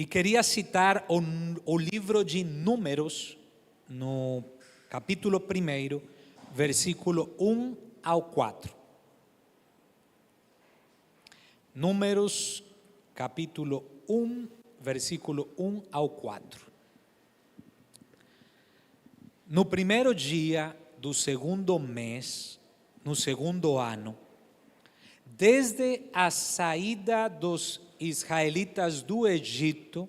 E queria citar o livro de Números, no capítulo 1, versículo 1 ao 4. Números, capítulo 1, versículo 1 ao 4. No primeiro dia do segundo mês, no segundo ano, desde a saída dos israelitas do Egito,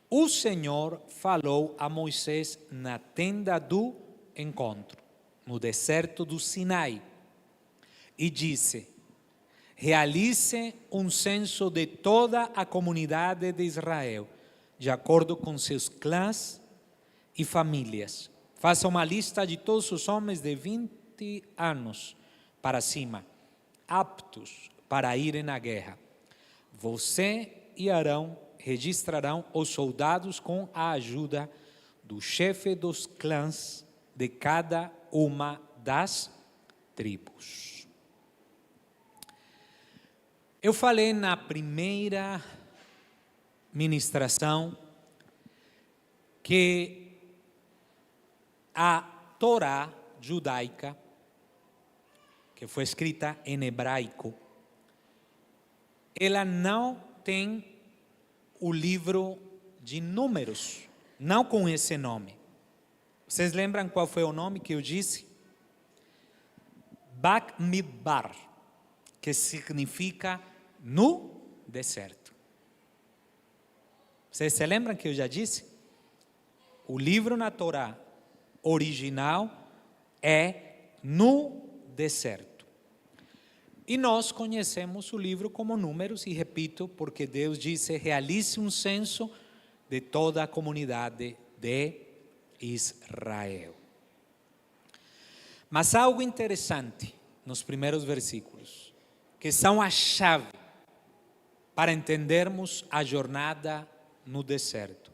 o Senhor falou a Moisés na tenda do encontro, no deserto do Sinai, e disse: realize um censo de toda a comunidade de Israel, de acordo com seus clãs e famílias. Faça uma lista de todos os homens de 20 anos para cima, aptos para irem à guerra. Você e Arão registrarão os soldados com a ajuda do chefe dos clãs de cada uma das tribos. Eu falei na primeira ministração que a Torá judaica, que foi escrita em hebraico, ela não tem o livro de Números, não com esse nome. Vocês lembram qual foi o nome que eu disse? Bamidbar, que significa no deserto. Vocês se lembram que eu já disse? O livro na Torá original é no deserto. E nós conhecemos o livro como Números, e repito, porque Deus disse: realize um censo de toda a comunidade de Israel. Mas há algo interessante nos primeiros versículos, que são a chave para entendermos a jornada no deserto.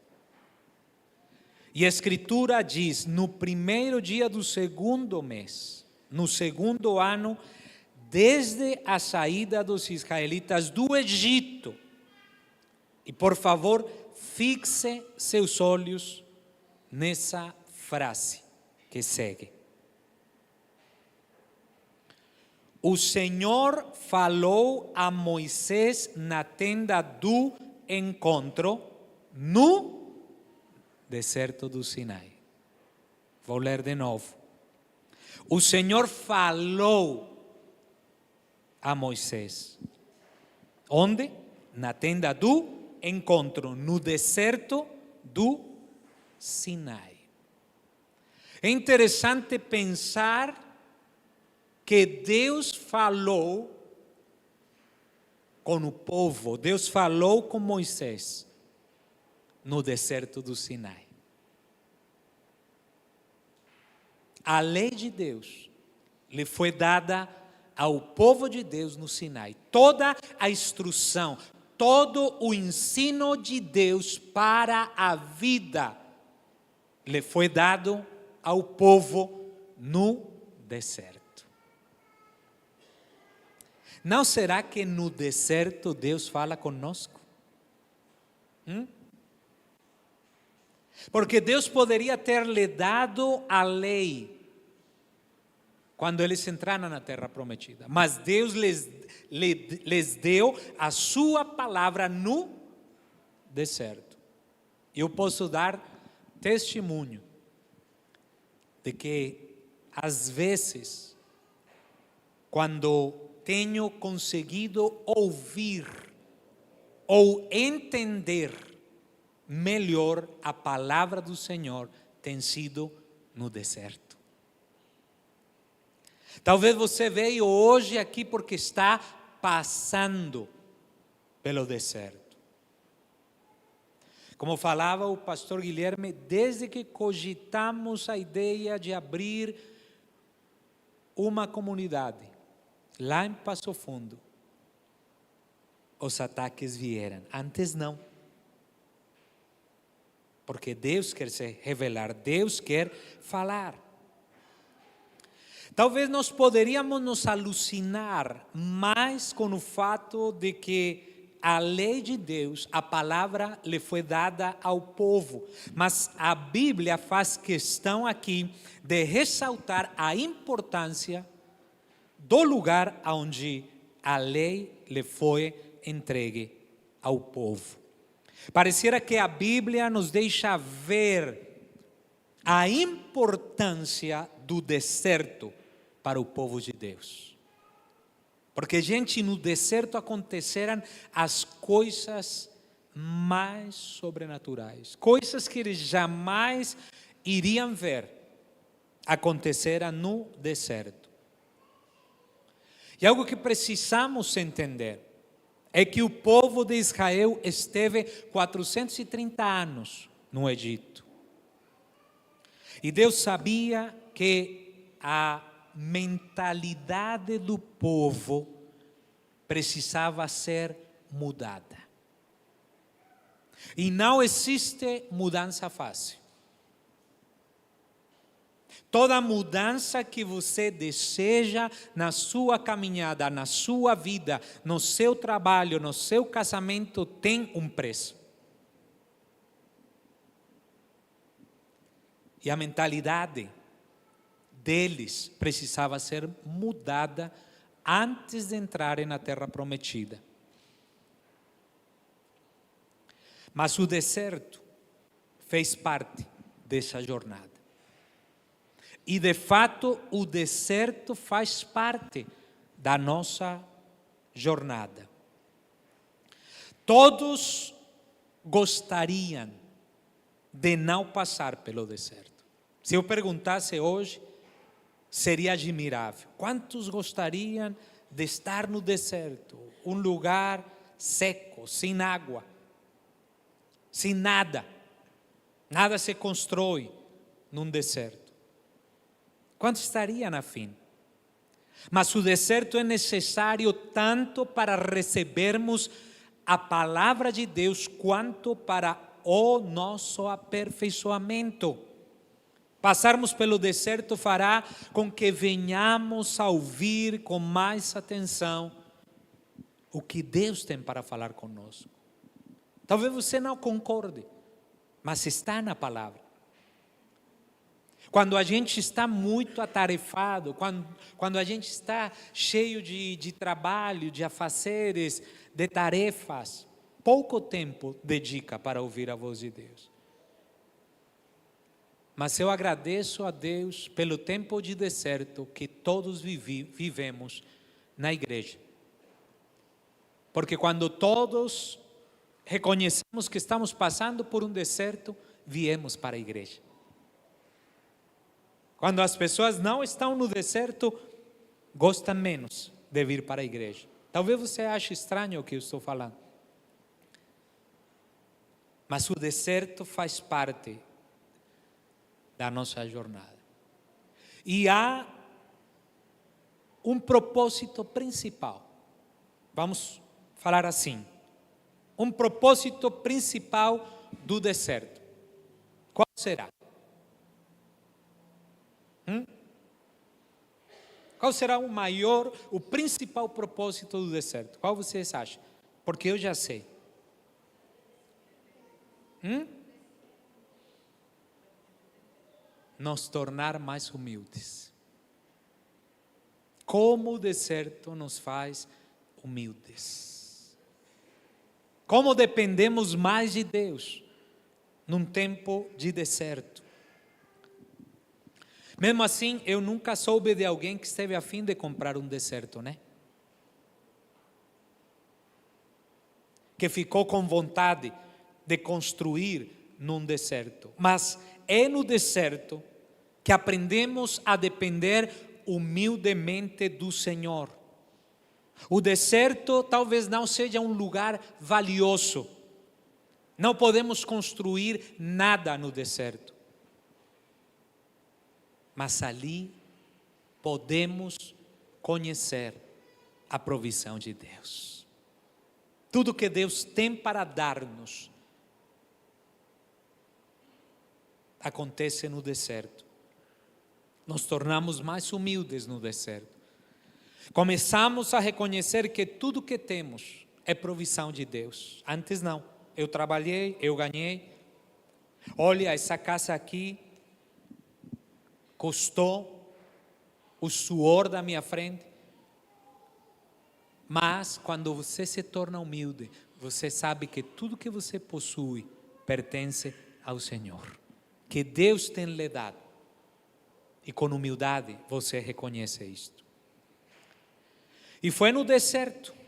E a Escritura diz: no primeiro dia do segundo mês, no segundo ano, desde a saída dos israelitas do Egito. E por favor, fixe seus olhos nessa frase que segue. O Senhor falou a Moisés na tenda do encontro, no deserto do Sinai. Vou ler de novo. O Senhor falou a Moisés. Onde? Na tenda do encontro, no deserto do Sinai. É interessante pensar que Deus falou com o povo, Deus falou com Moisés no deserto do Sinai. A lei de Deus lhe foi dada ao povo de Deus no Sinai. Toda a instrução, todo o ensino de Deus para a vida lhe foi dado ao povo no deserto. Não será que no deserto Deus fala conosco? Porque Deus poderia ter lhe dado a lei quando eles entraram na terra prometida, mas Deus lhes deu a sua palavra no deserto. Eu posso dar testemunho de que às vezes, quando tenho conseguido ouvir ou entender melhor a palavra do Senhor, tem sido no deserto. Talvez você veio hoje aqui porque está passando pelo deserto. Como falava o pastor Guilherme, desde que cogitamos a ideia de abrir uma comunidade lá em Passo Fundo, os ataques vieram. Antes não. Porque Deus quer se revelar, Deus quer falar. Talvez nós poderíamos nos alucinar mais com o fato de que a lei de Deus, a palavra lhe foi dada ao povo, mas a Bíblia faz questão aqui de ressaltar a importância do lugar onde a lei lhe foi entregue ao povo. Pareciera que a Bíblia nos deixa ver a importância do deserto para o povo de Deus. Porque, gente, no deserto aconteceram as coisas mais sobrenaturais, coisas que eles jamais iriam ver, aconteceram no deserto. E algo que precisamos entender é que o povo de Israel esteve 430 anos no Egito. E Deus sabia que a mentalidade do povo precisava ser mudada. E não existe mudança fácil. Toda mudança que você deseja na sua caminhada, na sua vida, no seu trabalho, no seu casamento, tem um preço. E a mentalidade deles precisava ser mudada antes de entrarem na terra prometida. Mas o deserto fez parte dessa jornada. E de fato o deserto faz parte da nossa jornada. Todos gostariam de não passar pelo deserto. Se eu perguntasse hoje, seria admirável. Quantos gostariam de estar no deserto? Um lugar seco, sem água, sem nada. Nada se constrói num deserto. Quantos estariam afim? Mas o deserto é necessário tanto para recebermos a palavra de Deus, quanto para o nosso aperfeiçoamento. Passarmos pelo deserto fará com que venhamos a ouvir com mais atenção o que Deus tem para falar conosco. Talvez você não concorde, mas está na palavra. Quando a gente está muito atarefado, quando a gente está cheio de trabalho, de afazeres, de tarefas, pouco tempo dedica para ouvir a voz de Deus. Mas eu agradeço a Deus pelo tempo de deserto que todos vivemos na igreja. Porque quando todos reconhecemos que estamos passando por um deserto, viemos para a igreja. Quando as pessoas não estão no deserto, gostam menos de vir para a igreja. Talvez você ache estranho o que eu estou falando. Mas o deserto faz parte da nossa jornada. E há um propósito principal. Vamos falar assim. Um propósito principal do deserto. Qual será? Qual será o principal propósito do deserto? Qual vocês acham? Porque eu já sei. Nos tornar mais humildes. Como o deserto nos faz humildes. Como dependemos mais de Deus num tempo de deserto. Mesmo assim, eu nunca soube de alguém que esteve a fim de comprar um deserto, né? Que ficou com vontade de construir num deserto. Mas é no deserto que aprendemos a depender humildemente do Senhor. O deserto talvez não seja um lugar valioso. Não podemos construir nada no deserto. Mas ali podemos conhecer a provisão de Deus. Tudo que Deus tem para dar-nos acontece no deserto. Nos tornamos mais humildes no deserto. Começamos a reconhecer que tudo que temos é provisão de Deus. Antes não. Eu trabalhei, eu ganhei. Olha, essa casa aqui custou o suor da minha frente. Mas quando você se torna humilde, você sabe que tudo que você possui pertence ao Senhor, que Deus tem lhe dado. E com humildade você reconhece isto. E foi no deserto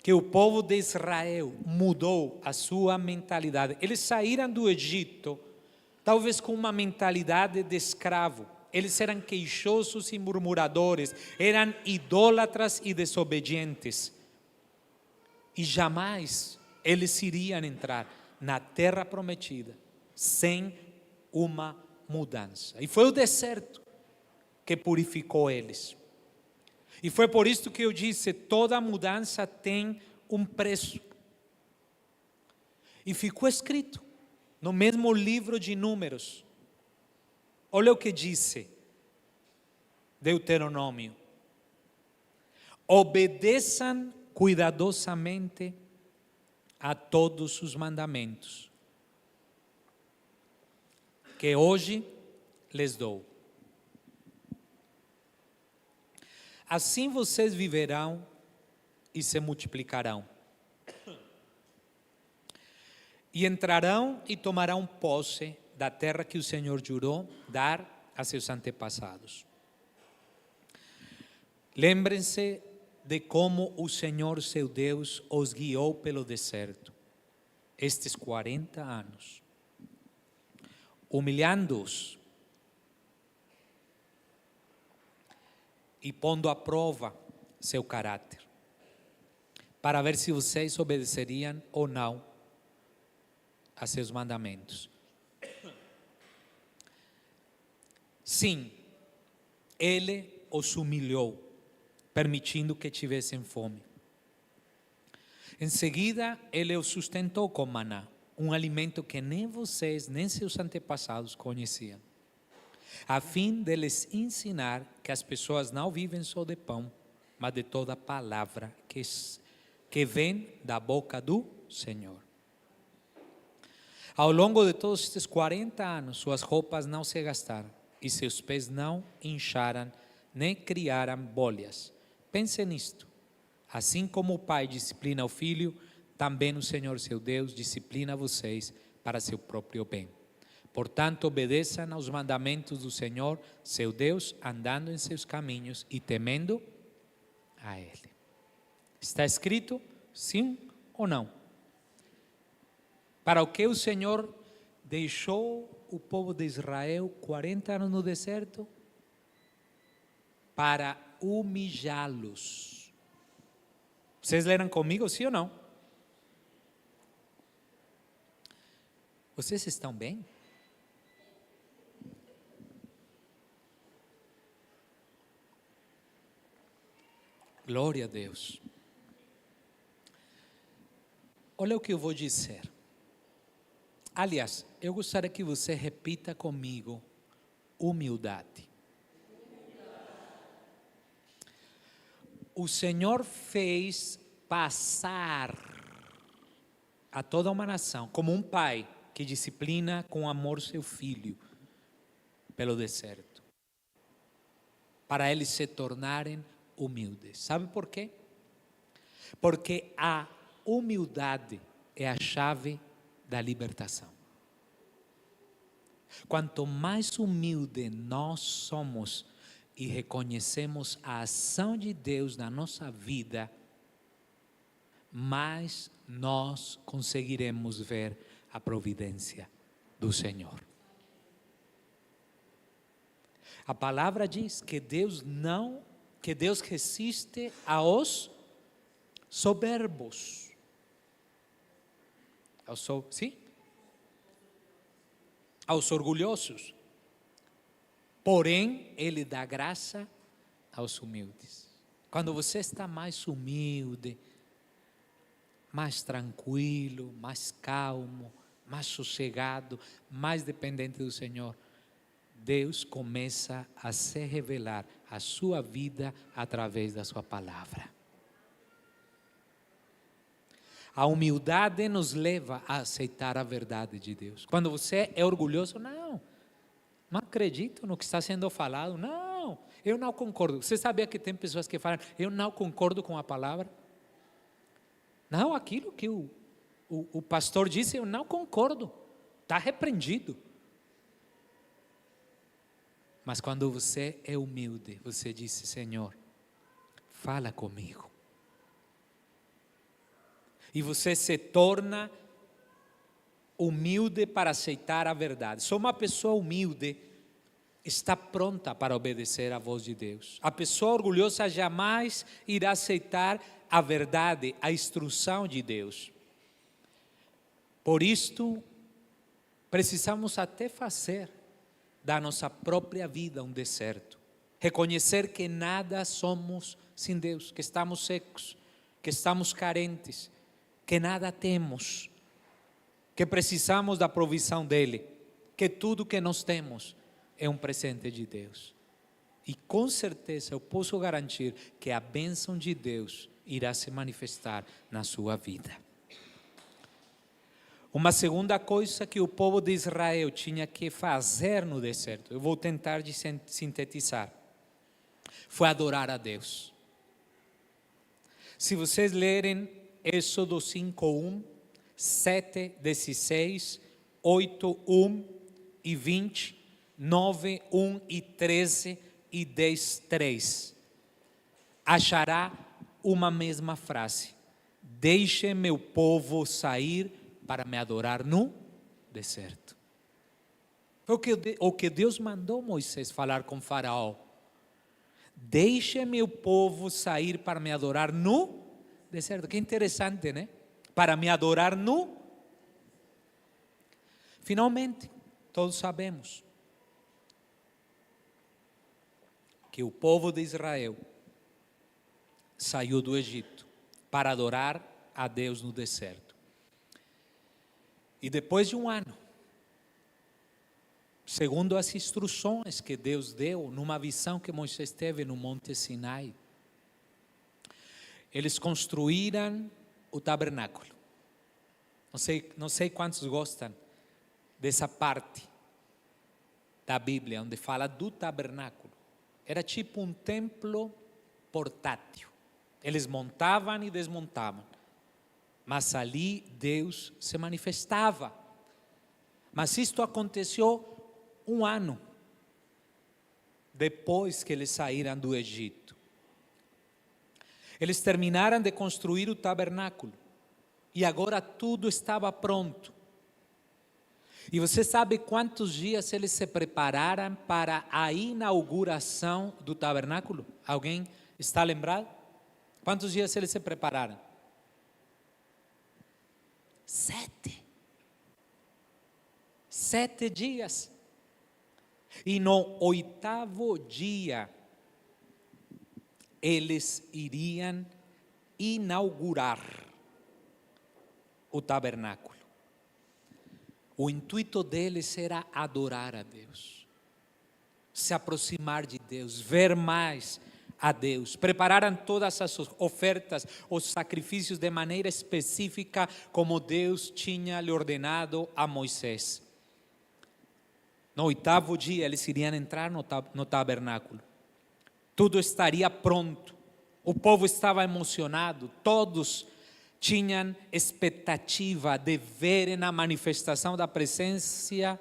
que o povo de Israel mudou a sua mentalidade. Eles saíram do Egito, talvez com uma mentalidade de escravo. Eles eram queixosos e murmuradores, eram idólatras e desobedientes. E jamais eles iriam entrar na terra prometida sem uma mudança. E foi o deserto que purificou eles. E foi por isso que eu disse, toda mudança tem um preço. E ficou escrito no mesmo livro de Números. Olha o que disse Deuteronômio. Obedeçam cuidadosamente a todos os mandamentos que hoje lhes dou. Assim vocês viverão e se multiplicarão. E entrarão e tomarão posse da terra que o Senhor jurou dar a seus antepassados. Lembrem-se de como o Senhor, seu Deus, os guiou pelo deserto, estes 40 anos, humilhando-os e pondo à prova seu caráter, para ver se vocês obedeceriam ou não a seus mandamentos. Sim, Ele os humilhou, permitindo que tivessem fome. Em seguida, Ele os sustentou com maná, um alimento que nem vocês, nem seus antepassados conheciam, a fim de lhes ensinar que as pessoas não vivem só de pão, mas de toda palavra que vem da boca do Senhor. Ao longo de todos estes 40 anos, suas roupas não se gastaram e seus pés não incharam, nem criaram bolhas. Pense nisto. Assim como o pai disciplina o filho, também o Senhor, seu Deus, disciplina vocês para seu próprio bem. Portanto, obedeçam aos mandamentos do Senhor, seu Deus, andando em seus caminhos e temendo a Ele. Está escrito, sim ou não? Para o que o Senhor deixou o povo de Israel 40 anos no deserto? Para humilhá-los. Vocês leram comigo, sim ou não? Vocês estão bem? Glória a Deus. Olha o que eu vou dizer. Aliás, eu gostaria que você repita comigo: humildade. O Senhor fez passar a toda uma nação, como um pai que disciplina com amor seu filho, pelo deserto, para eles se tornarem humildes. Sabe por quê? Porque a humildade é a chave da libertação. Quanto mais humilde nós somos e reconhecemos a ação de Deus na nossa vida, mais nós conseguiremos ver a providência do Senhor. A palavra diz que Deus resiste aos soberbos. Sim? Aos orgulhosos. Porém, Ele dá graça aos humildes. Quando você está mais humilde, mais tranquilo, mais calmo, mais sossegado, mais dependente do Senhor, Deus começa a se revelar a sua vida através da sua palavra. A humildade nos leva a aceitar a verdade de Deus. Quando você é orgulhoso, não acredito no que está sendo falado, não, eu não concordo. Você sabia que tem pessoas que falam, eu não concordo com a palavra? Não, aquilo que o pastor disse, eu não concordo, está repreendido. Mas quando você é humilde, você diz, Senhor, fala comigo. E você se torna humilde para aceitar a verdade. Só uma pessoa humilde está pronta para obedecer à voz de Deus. A pessoa orgulhosa jamais irá aceitar a verdade, a instrução de Deus. Por isto, precisamos até fazer da nossa própria vida um deserto. Reconhecer que nada somos sem Deus, que estamos secos, que estamos carentes, que nada temos, que precisamos da provisão dEle, que tudo que nós temos é um presente de Deus. E com certeza eu posso garantir que a bênção de Deus irá se manifestar na sua vida. Uma segunda coisa que o povo de Israel tinha que fazer no deserto, eu vou tentar sintetizar, foi adorar a Deus. Se vocês lerem Êxodo 5:1, 7:16, 8:1 e 20, 9:1 e 13 e 10:3, achará uma mesma frase: deixe meu povo sair para me adorar no deserto. Foi o que Deus mandou Moisés falar com Faraó. Deixe meu povo sair para me adorar no deserto. Que interessante, né? Para me adorar no. Finalmente, todos sabemos que o povo de Israel saiu do Egito para adorar a Deus no deserto. E depois de um ano, segundo as instruções que Deus deu numa visão que Moisés teve no Monte Sinai, eles construíram o tabernáculo. Não sei quantos gostam dessa parte da Bíblia, onde fala do tabernáculo. Era tipo um templo portátil. Eles montavam e desmontavam. Mas ali Deus se manifestava. Mas isto aconteceu um ano depois que eles saíram do Egito. Eles terminaram de construir o tabernáculo e agora tudo estava pronto. E você sabe quantos dias eles se prepararam para a inauguração do tabernáculo? Alguém está lembrado? Quantos dias eles se prepararam? 7. 7 dias. E no 8º dia, eles iriam inaugurar o tabernáculo. O intuito deles era adorar a Deus, se aproximar de Deus, ver mais a Deus. Prepararam todas as ofertas, os sacrifícios de maneira específica, como Deus tinha lhe ordenado a Moisés. No 8º dia, eles iriam entrar no tabernáculo. Tudo estaria pronto. O povo estava emocionado, todos tinham expectativa de verem a manifestação da presença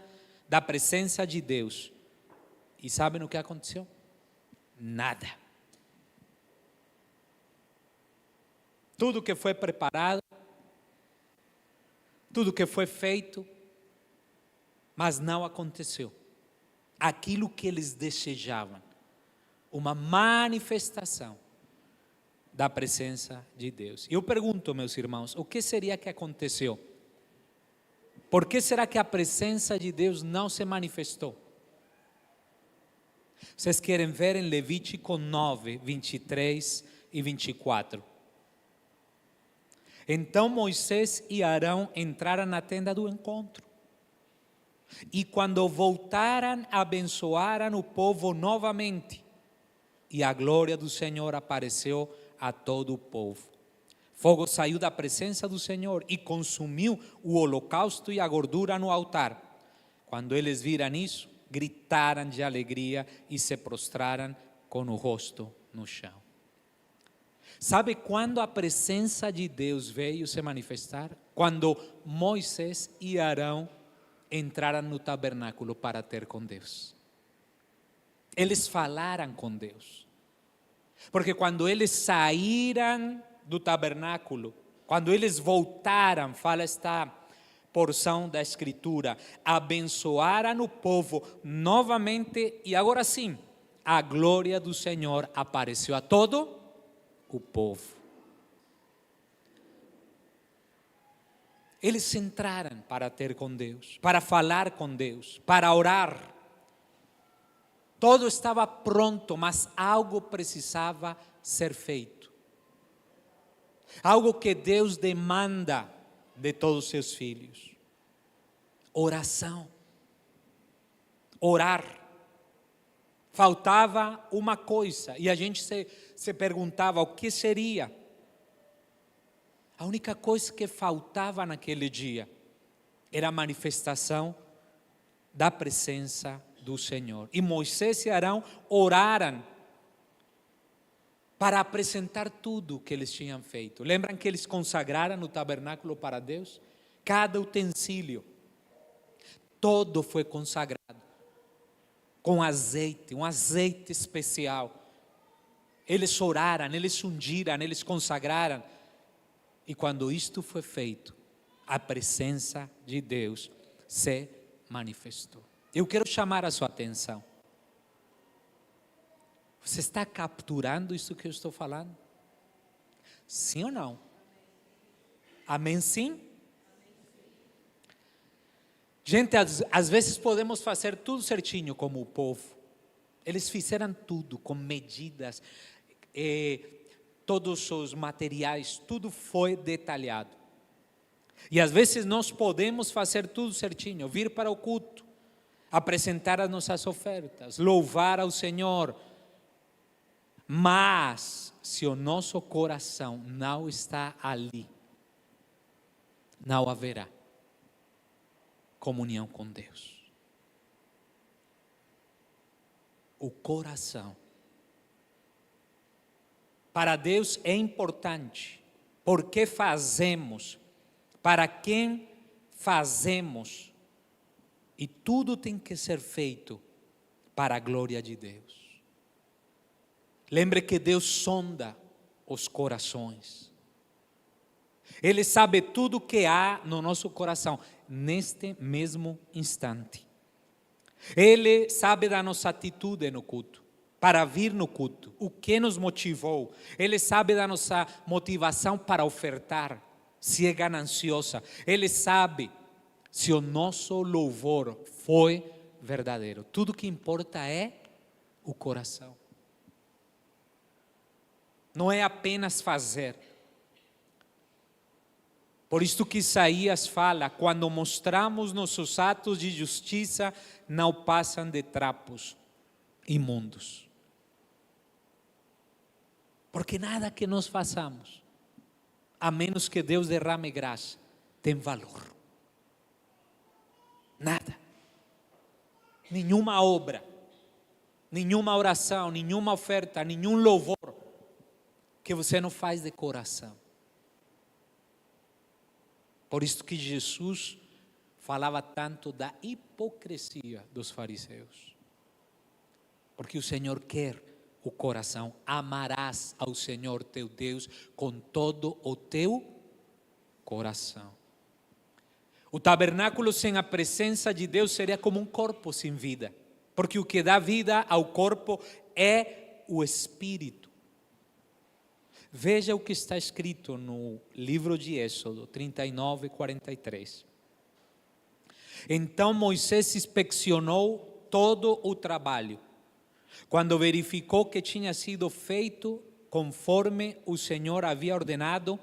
de Deus. E sabem o que aconteceu? Nada. Tudo que foi preparado, tudo que foi feito, mas não aconteceu. Aquilo que eles desejavam, uma manifestação da presença de Deus. Eu pergunto, meus irmãos, o que seria que aconteceu? Por que será que a presença de Deus não se manifestou? Vocês querem ver em Levítico 9, 23 e 24. Então Moisés e Arão entraram na tenda do encontro. E quando voltaram, abençoaram o povo novamente. E a glória do Senhor apareceu a todo o povo. Fogo saiu da presença do Senhor e consumiu o holocausto e a gordura no altar. Quando eles viram isso, gritaram de alegria e se prostraram com o rosto no chão. Sabe quando a presença de Deus veio se manifestar? Quando Moisés e Arão entraram no tabernáculo para ter com Deus. Eles falaram com Deus. Porque quando eles saíram do tabernáculo, quando eles voltaram, fala esta porção da Escritura, abençoaram o povo novamente e agora sim, a glória do Senhor apareceu a todo o povo. Eles entraram para ter com Deus, para falar com Deus, para orar. Todo estava pronto, mas algo precisava ser feito. Algo que Deus demanda de todos os seus filhos. Oração. Orar. Faltava uma coisa e a gente se perguntava o que seria. A única coisa que faltava naquele dia era a manifestação da presença do Senhor. E Moisés e Arão oraram para apresentar tudo o que eles tinham feito. Lembram que eles consagraram o tabernáculo para Deus? Cada utensílio, todo foi consagrado com azeite, um azeite especial. Eles oraram, eles ungiram, eles consagraram. E quando isto foi feito, a presença de Deus se manifestou. Eu quero chamar a sua atenção. Você está capturando isso que eu estou falando? Sim ou não? Amém, sim? Gente, às vezes podemos fazer tudo certinho como o povo. Eles fizeram tudo com medidas, todos os materiais, tudo foi detalhado. E às vezes nós podemos fazer tudo certinho, vir para o culto, apresentar as nossas ofertas, louvar ao Senhor. Mas, se o nosso coração não está ali, não haverá comunhão com Deus. O coração. Para Deus é importante. Por que fazemos? Para quem fazemos? E tudo tem que ser feito para a glória de Deus. Lembre que Deus sonda os corações. Ele sabe tudo o que há no nosso coração, neste mesmo instante. Ele sabe da nossa atitude no culto, para vir no culto, o que nos motivou. Ele sabe da nossa motivação para ofertar, se é gananciosa. Ele sabe se o nosso louvor foi verdadeiro. Tudo que importa é o coração. Não é apenas fazer. Por isso que Isaías fala, quando mostramos nossos atos de justiça, não passam de trapos imundos. Porque nada que nós façamos, a menos que Deus derrame graça, tem valor. Nada. Nenhuma obra, nenhuma oração, nenhuma oferta, nenhum louvor que você não faz de coração. Por isso que Jesus falava tanto da hipocrisia dos fariseus. Porque o Senhor quer o coração. Amarás ao Senhor teu Deus com todo o teu coração. O tabernáculo sem a presença de Deus seria como um corpo sem vida. Porque o que dá vida ao corpo é o Espírito. Veja o que está escrito no livro de Êxodo 39, 43. Então Moisés inspecionou todo o trabalho. Quando verificou que tinha sido feito conforme o Senhor havia ordenado,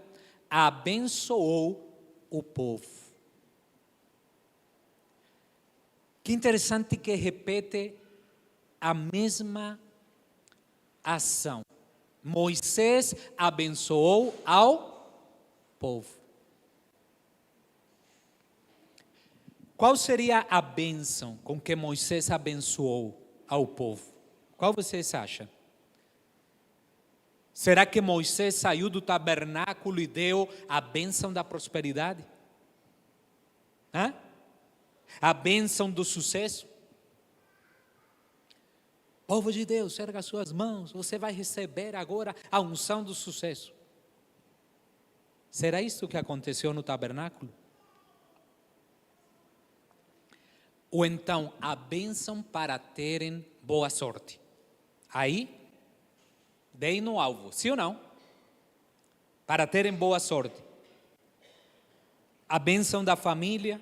abençoou o povo. Que interessante que repete a mesma ação. Moisés abençoou ao povo. Qual seria a bênção com que Moisés abençoou ao povo? Qual vocês acham? Será que Moisés saiu do tabernáculo e deu a bênção da prosperidade? Hã? A bênção do sucesso? Povo de Deus, erga suas mãos, você vai receber agora a unção do sucesso. Será isso que aconteceu no tabernáculo? Ou então a bênção para terem boa sorte? Aí, dei no alvo, sim ou não? Para terem boa sorte. A bênção da família,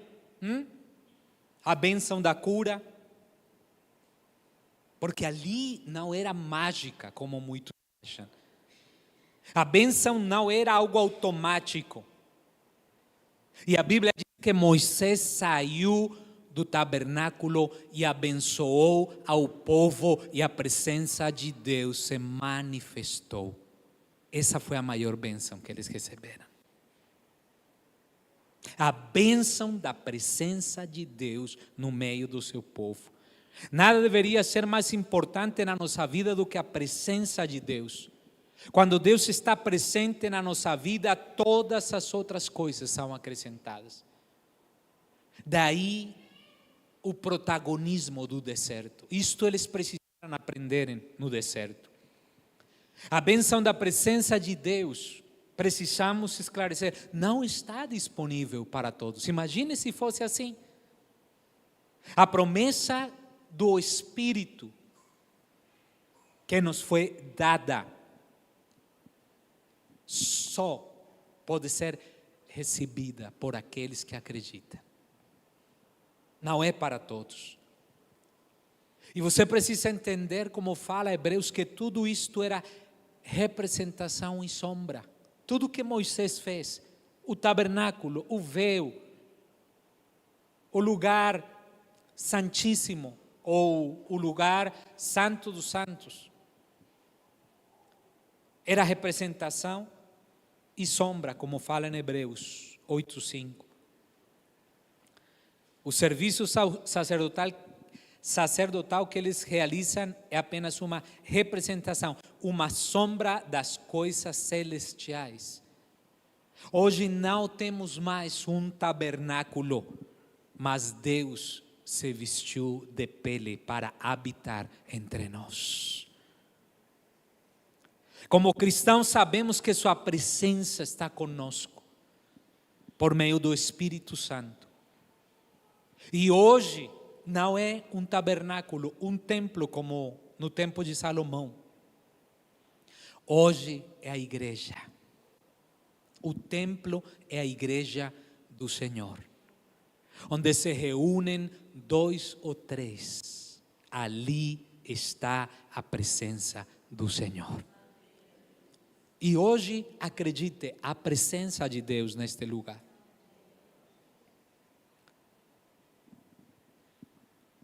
a bênção da cura. Porque ali não era mágica, como muitos acham. A bênção não era algo automático. E a Bíblia diz que Moisés saiu do tabernáculo e abençoou ao povo e a presença de Deus se manifestou. Essa foi a maior bênção que eles receberam. A bênção da presença de Deus no meio do seu povo. Nada deveria ser mais importante na nossa vida do que a presença de Deus. Quando Deus está presente na nossa vida, todas as outras coisas são acrescentadas. Daí o protagonismo do deserto. Isto eles precisaram aprenderem no deserto. A bênção da presença de Deus, precisamos esclarecer, não está disponível para todos. Imagine se fosse assim. A promessa do Espírito que nos foi dada só pode ser recebida por aqueles que acreditam. Não é para todos. E você precisa entender, como fala Hebreus, que tudo isto era representação e sombra. Tudo que Moisés fez, o tabernáculo, o véu, o lugar santíssimo, ou o lugar santo dos santos, era representação e sombra, como fala em Hebreus 8:5. O serviço sacerdotal que eles realizam é apenas uma representação, uma sombra das coisas celestiais. Hoje não temos mais um tabernáculo, mas Deus se vestiu de pele para habitar entre nós. Como cristãos sabemos que sua presença está conosco, por meio do Espírito Santo. E hoje não é um tabernáculo, um templo como no tempo de Salomão. Hoje é a igreja. O templo é a igreja do Senhor, onde se reúnem 2 ou 3, ali está a presença do Senhor. E hoje, acredite, a presença de Deus neste lugar.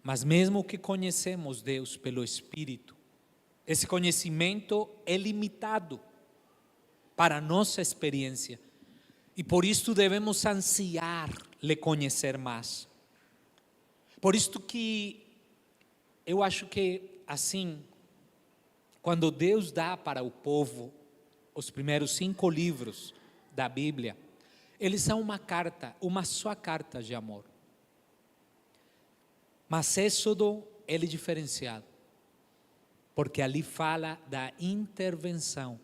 Mas mesmo que conhecemos Deus pelo Espírito, esse conhecimento é limitado para a nossa experiência. E por isso devemos ansiar lhe conhecer mais. Por isso que eu acho que assim, quando Deus dá para o povo os primeiros 5 livros da Bíblia, eles são uma carta, uma só carta de amor. Mas Êxodo é diferenciado, porque ali fala da intervenção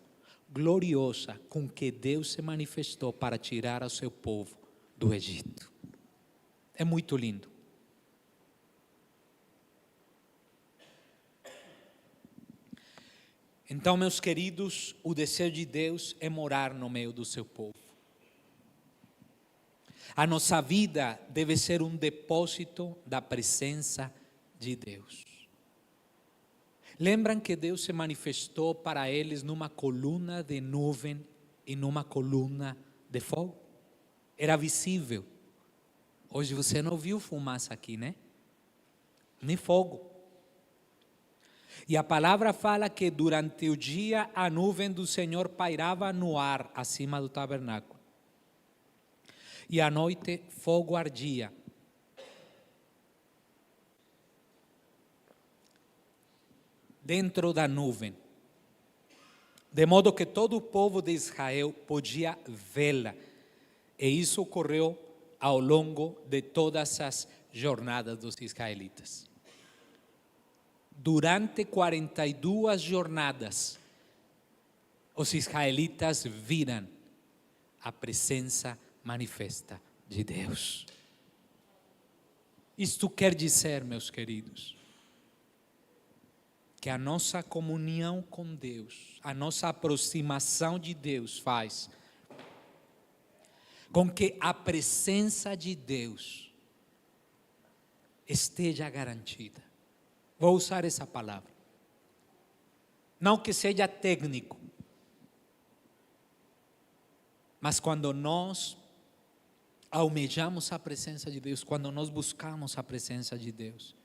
gloriosa com que Deus se manifestou para tirar o seu povo do Egito. É muito lindo. Então, meus queridos, o desejo de Deus é morar no meio do seu povo. A nossa vida deve ser um depósito da presença de Deus. Lembram que Deus se manifestou para eles numa coluna de nuvem e numa coluna de fogo? Era visível. Hoje você não viu fumaça aqui, né? Nem fogo. E a palavra fala que durante o dia a nuvem do Senhor pairava no ar acima do tabernáculo. e à noite fogo ardia. Dentro da nuvem, de modo que todo o povo de Israel podia vê-la. E isso ocorreu ao longo de todas as jornadas dos israelitas. Durante 42 jornadas, os israelitas viram a presença manifesta de Deus. Isto quer dizer, meus queridos, que a nossa comunhão com Deus, a nossa aproximação de Deus faz com que a presença de Deus esteja garantida. Vou usar essa palavra. Não que seja técnico, mas quando nós almejamos a presença de Deus, quando nós buscamos a presença de Deus,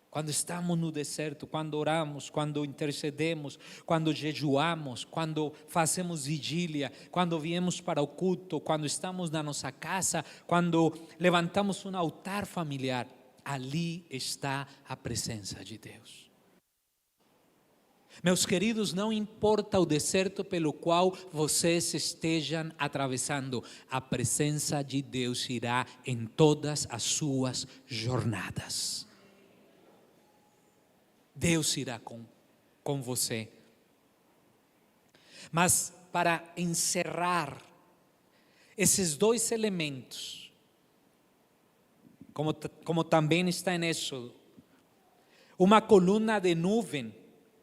quando estamos no deserto, quando oramos, quando intercedemos, quando jejuamos, quando fazemos vigília, quando viemos para o culto, quando estamos na nossa casa, quando levantamos um altar familiar, ali está a presença de Deus. Meus queridos, não importa o deserto pelo qual vocês estejam atravessando, a presença de Deus irá em todas as suas jornadas. Deus irá com você. Mas para encerrar esses dois elementos, como também está em Êxodo, uma coluna de nuvem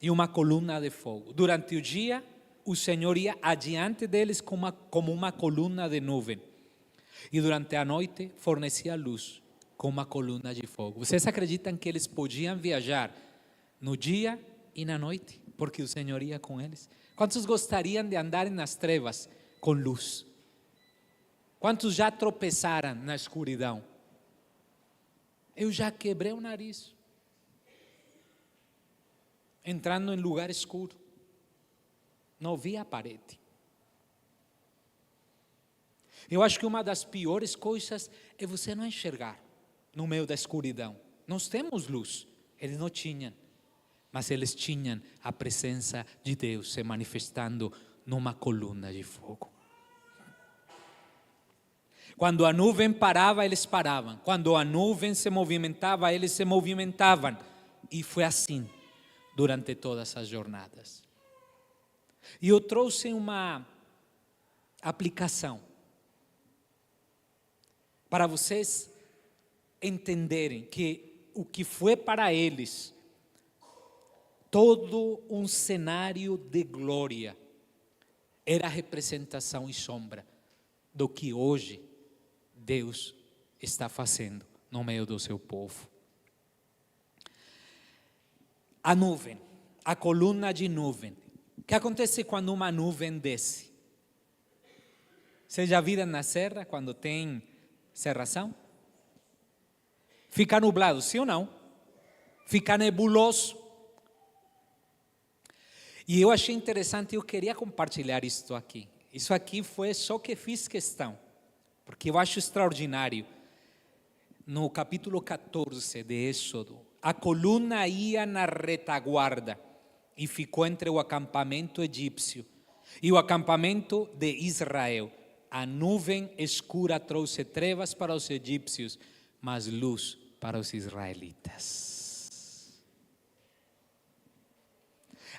e uma coluna de fogo. Durante o dia, o Senhor ia adiante deles como uma coluna de nuvem. E durante a noite, fornecia luz com uma coluna de fogo. Vocês acreditam que eles podiam viajar no dia e na noite? Porque o Senhor ia com eles. Quantos gostariam de andar nas trevas com luz? Quantos já tropeçaram na escuridão? Eu já quebrei o nariz entrando em lugar escuro, não via a parede. Eu acho que uma das piores coisas é você não enxergar no meio da escuridão. Nós temos luz, eles não tinham, mas eles tinham a presença de Deus se manifestando numa coluna de fogo. Quando a nuvem parava, eles paravam. Quando a nuvem se movimentava, eles se movimentavam. E foi assim durante todas as jornadas. E eu trouxe uma aplicação para vocês entenderem que o que foi para eles todo um cenário de glória era representação e sombra do que hoje Deus está fazendo no meio do seu povo. A nuvem, a coluna de nuvem. O que acontece quando uma nuvem desce? Vocês já viram na serra, quando tem cerração? Fica nublado, sim ou não? Fica nebuloso. E eu achei interessante, eu queria compartilhar isto aqui. Isso aqui foi só que fiz questão, porque eu acho extraordinário. No capítulo 14 de Êxodo, a coluna ia na retaguarda e ficou entre o acampamento egípcio e o acampamento de Israel. A nuvem escura trouxe trevas para os egípcios, mas luz para os israelitas.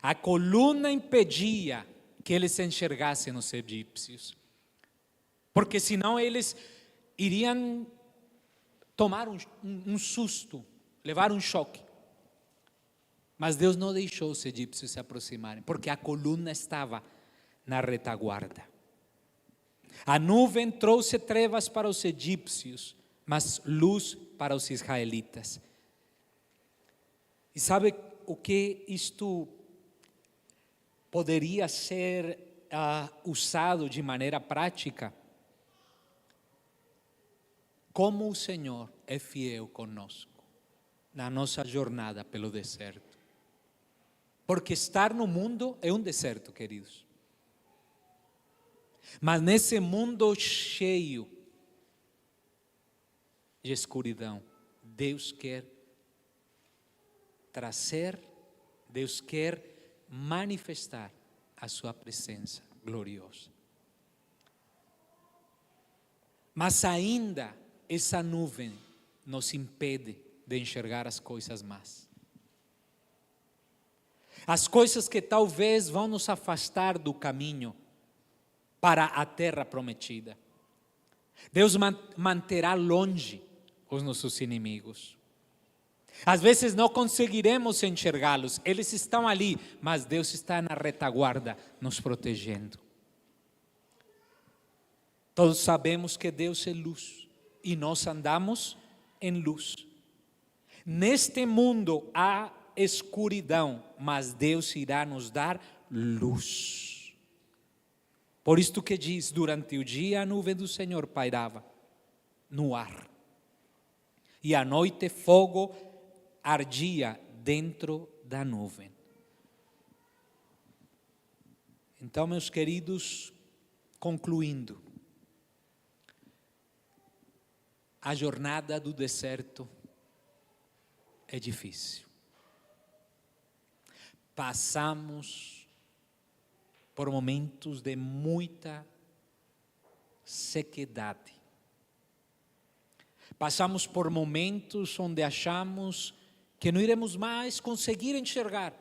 A coluna impedia que eles enxergassem os egípcios, porque senão eles iriam tomar um susto, levar um choque. Mas Deus não deixou os egípcios se aproximarem, porque a coluna estava na retaguarda. A nuvem trouxe trevas para os egípcios, mas luz para os israelitas. E sabe o que isto poderia ser usado de maneira prática? Como o Senhor é fiel conosco na nossa jornada pelo deserto. Porque estar no mundo é um deserto, queridos. Mas nesse mundo cheio e escuridão, Deus quer trazer, Deus quer manifestar a sua presença gloriosa. Mas ainda essa nuvem nos impede de enxergar as coisas más. As coisas que talvez vão nos afastar do caminho para a terra prometida. Deus manterá longe os nossos inimigos. Às vezes não conseguiremos enxergá-los, eles estão ali, mas Deus está na retaguarda, nos protegendo. Todos sabemos que Deus é luz e nós andamos em luz. Neste mundo há escuridão, mas Deus irá nos dar luz. Por isto que diz, durante o dia a nuvem do Senhor pairava no ar, e à noite fogo ardia dentro da nuvem. Então, meus queridos, concluindo, a jornada do deserto é difícil. Passamos por momentos de muita sequidade. Passamos por momentos onde achamos que não iremos mais conseguir enxergar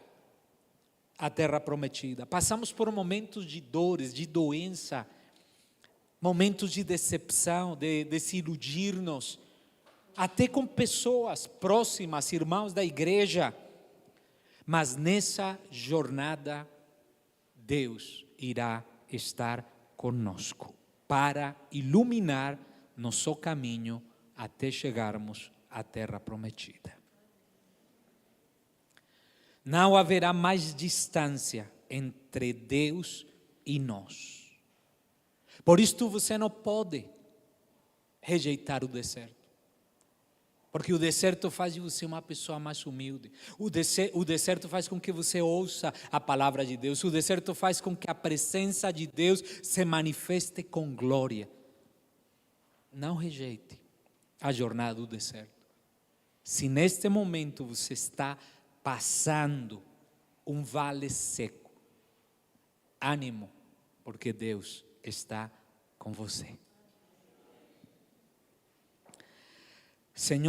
a terra prometida. Passamos por momentos de dores, de doença, momentos de decepção, de se iludir-nos, até com pessoas próximas, irmãos da igreja. Mas nessa jornada, Deus irá estar conosco para iluminar nosso caminho até chegarmos à terra prometida. Não haverá mais distância entre Deus e nós. Por isto você não pode rejeitar o deserto. Porque o deserto faz de você uma pessoa mais humilde. O deserto faz com que você ouça a palavra de Deus. O deserto faz com que a presença de Deus se manifeste com glória. Não rejeite a jornada do deserto. Se neste momento você está passando um vale seco, ânimo, porque Deus está com você. Senhor,